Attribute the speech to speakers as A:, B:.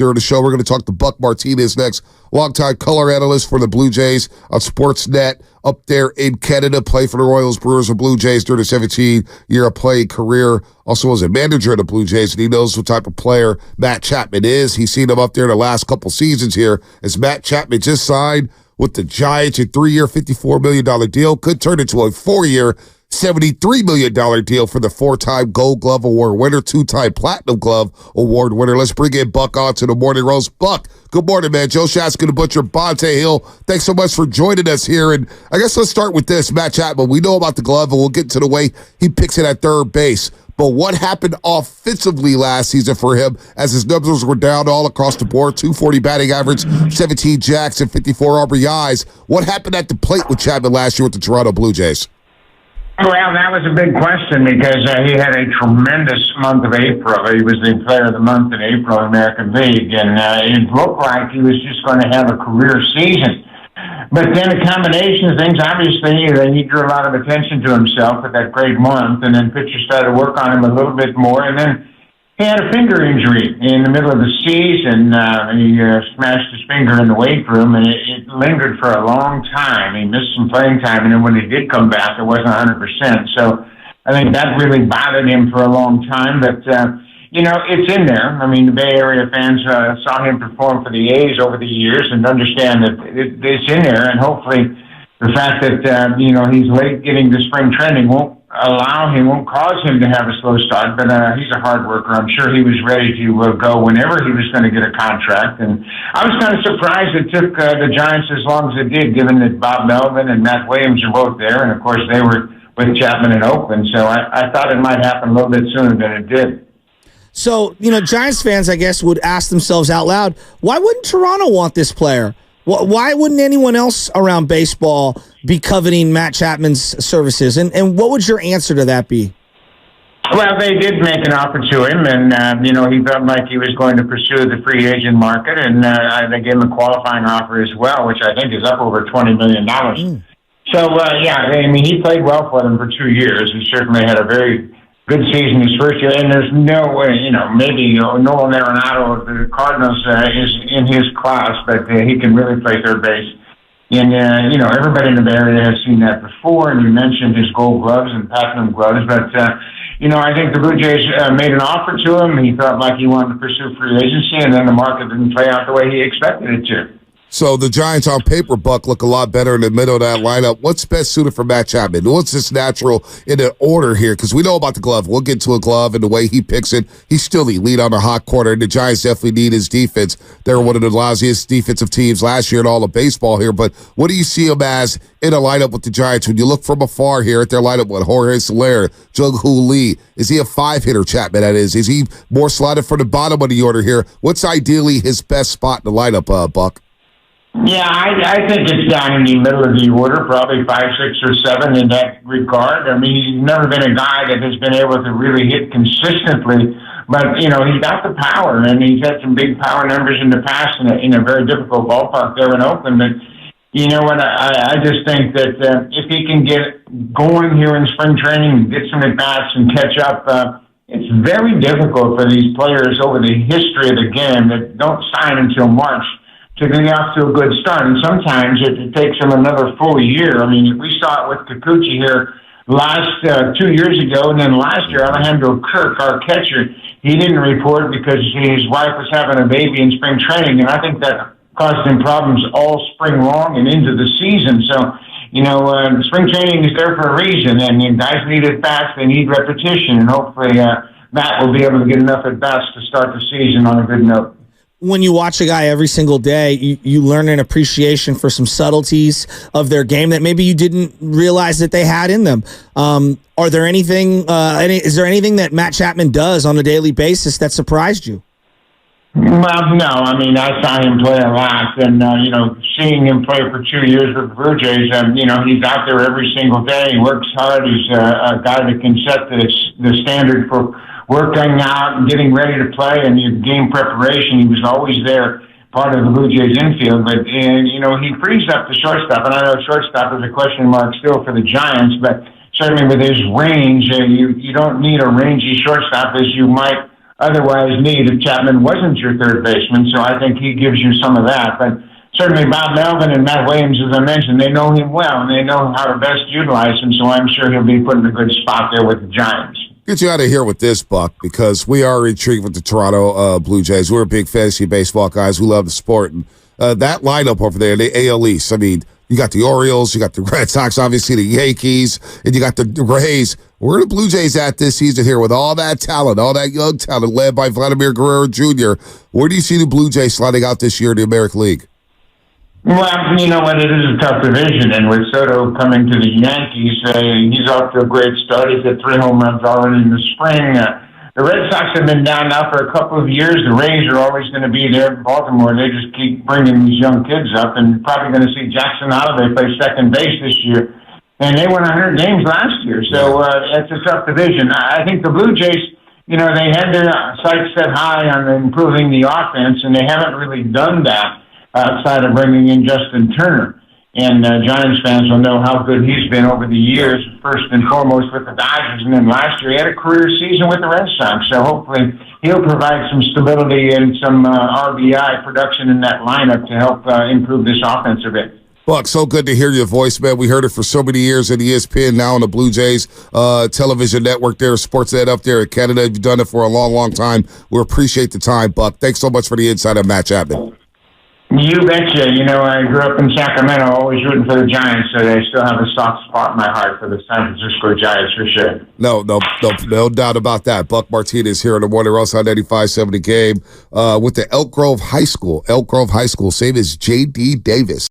A: During the show, we're going to talk to Buck Martinez next, longtime color analyst for the Blue Jays on Sportsnet up there in Canada, play for the Royals, Brewers, and Blue Jays during a 17-year playing career. Also was a manager of the Blue Jays, and he knows what type of player Matt Chapman is. He's seen him up there in the last couple seasons here as Matt Chapman just signed with the Giants, a 3-year, $54 million deal. Could turn into a 4-year, $73 million deal for the 4-time Gold Glove Award winner, 2-time Platinum Glove Award winner. Let's bring in Buck on to the Morning Roast. Buck, good morning, man. Joe Shaskin, the Butcher, Bonte Hill. Thanks so much for joining us here. And I guess let's start with this. Matt Chapman, we know about the glove, and we'll get to the way he picks it at third base. But what happened offensively last season for him as his numbers were down all across the board? 240 batting average, 17 jacks, and 54 RBIs. What happened at the plate with Chapman last year with the Toronto Blue Jays?
B: Well, that was a big question because he had a tremendous month of April. He was the player of the month in April in the American League, and it looked like he was just going to have a career season. But then a combination of things, obviously, he drew a lot of attention to himself with that great month, and then pitchers started to work on him a little bit more, and then he had a finger injury in the middle of the season. He smashed his finger in the weight room, and it lingered for a long time. He missed some playing time, and then when he did come back, it wasn't 100%. So I think that really bothered him for a long time. But, it's in there. I mean, the Bay Area fans saw him perform for the A's over the years and understand that it's in there. And hopefully the fact that, he's late getting to spring training won't cause him to have a slow start, but he's a hard worker. I'm sure he was ready to go whenever he was going to get a contract. And I was kind of surprised it took the Giants as long as it did, given that Bob Melvin and Matt Williams are both there. And, of course, they were with Chapman in Oakland. So I thought it might happen a little bit sooner than it did.
C: So, Giants fans, I guess, would ask themselves out loud, why wouldn't Toronto want this player? Why wouldn't anyone else around baseball be coveting Matt Chapman's services? And what would your answer to that be?
B: Well, they did make an offer to him, and, he felt like he was going to pursue the free agent market, and they gave him a qualifying offer as well, which I think is up over $20 million. So, he played well for them for 2 years. He certainly had a very good season his first year, and there's no way, maybe Nolan Arenado of the Cardinals is in his class, but he can really play third base. And, everybody in the Bay Area has seen that before, and you mentioned his gold gloves and platinum gloves, but, I think the Blue Jays made an offer to him. He felt like he wanted to pursue free agency, and then the market didn't play out the way he expected it to.
A: So the Giants on paper, Buck, look a lot better in the middle of that lineup. What's best suited for Matt Chapman? What's just natural in the order here? Because we know about the glove. We'll get to a glove and the way he picks it. He's still the lead on the hot corner, and the Giants definitely need his defense. They're one of the lousiest defensive teams last year in all of baseball here. But what do you see him as in a lineup with the Giants? When you look from afar here at their lineup with Jorge Soler, Jung-Hoo Lee, is he a 5-hitter, Chapman, that is? Is he more slotted for the bottom of the order here? What's ideally his best spot in the lineup, Buck?
B: Yeah, I think it's down in the middle of the order, probably 5, 6, or 7 in that regard. I mean, he's never been a guy that has been able to really hit consistently, but, he's got the power, and he's had some big power numbers in the past in a very difficult ballpark there in Oakland. But you know what, I just think that if he can get going here in spring training, get some at-bats and catch up, it's very difficult for these players over the history of the game that don't sign until March to get off to a good start. And sometimes it takes them another full year. I mean, we saw it with Kikuchi here last 2 years ago, and then last year, Alejandro Kirk, our catcher, he didn't report because his wife was having a baby in spring training, and I think that caused him problems all spring long and into the season. So, spring training is there for a reason, and guys need at-bats, they need repetition, and hopefully Matt will be able to get enough at-bats to start the season on a good note.
C: When you watch a guy every single day, you learn an appreciation for some subtleties of their game that maybe you didn't realize that they had in them. Is there anything that Matt Chapman does on a daily basis that surprised you?
B: Well, no. I mean, I saw him play a lot, and, seeing him play for 2 years with the Blue Jays, he's out there every single day. He works hard. He's a guy that can set the standard for working out and getting ready to play, and your game preparation. He was always there, part of the Blue Jays infield. But, he frees up the shortstop, and I know shortstop is a question mark still for the Giants, but certainly with his range, you don't need a rangy shortstop as you might otherwise need if Chapman wasn't your third baseman. So I think he gives you some of that. But certainly Bob Melvin and Matt Williams, as I mentioned, they know him well, and they know how to best utilize him. So I'm sure he'll be put in a good spot there with the Giants.
A: Get you out of here with this, Buck, because we are intrigued with the Toronto Blue Jays. We're big fantasy baseball guys. We love the sport. And that lineup over there, the AL East, I mean, you got the Orioles, you got the Red Sox, obviously the Yankees, and you got the Rays. Where are the Blue Jays at this season here with all that talent, all that young talent led by Vladimir Guerrero Jr.? Where do you see the Blue Jays sliding out this year in the American League?
B: Well, you know what? It is a tough division, and with Soto coming to the Yankees, he's off to a great start. He's hit 3 home runs already in the spring. The Red Sox have been down now for a couple of years. The Rays are always going to be there. Baltimore, they just keep bringing these young kids up, and probably going to see Jackson Olive play second base this year. And they won 100 games last year, so it's a tough division. I think the Blue Jays, you know, they had their sights set high on improving the offense, and they haven't really done that outside of bringing in Justin Turner. And Giants fans will know how good he's been over the years, first and foremost with the Dodgers, and then last year he had a career season with the Red Sox. So hopefully he'll provide some stability and some RBI production in that lineup to help improve this offense a bit.
A: Buck, so good to hear your voice, man. We heard it for so many years at ESPN, now on the Blue Jays television network there, Sportsnet up there in Canada. You've done it for a long, long time. We appreciate the time, Buck. Thanks so much for the insight on Matt Chapman.
B: You betcha. You know, I grew up in Sacramento, always rooting for the Giants, so I still have a soft spot in my heart for the San Francisco Giants for sure.
A: No doubt about that. Buck Martinez here on the Morning Roast on 95.7 The Game with the Elk Grove High School. Elk Grove High School, same as J.D. Davis.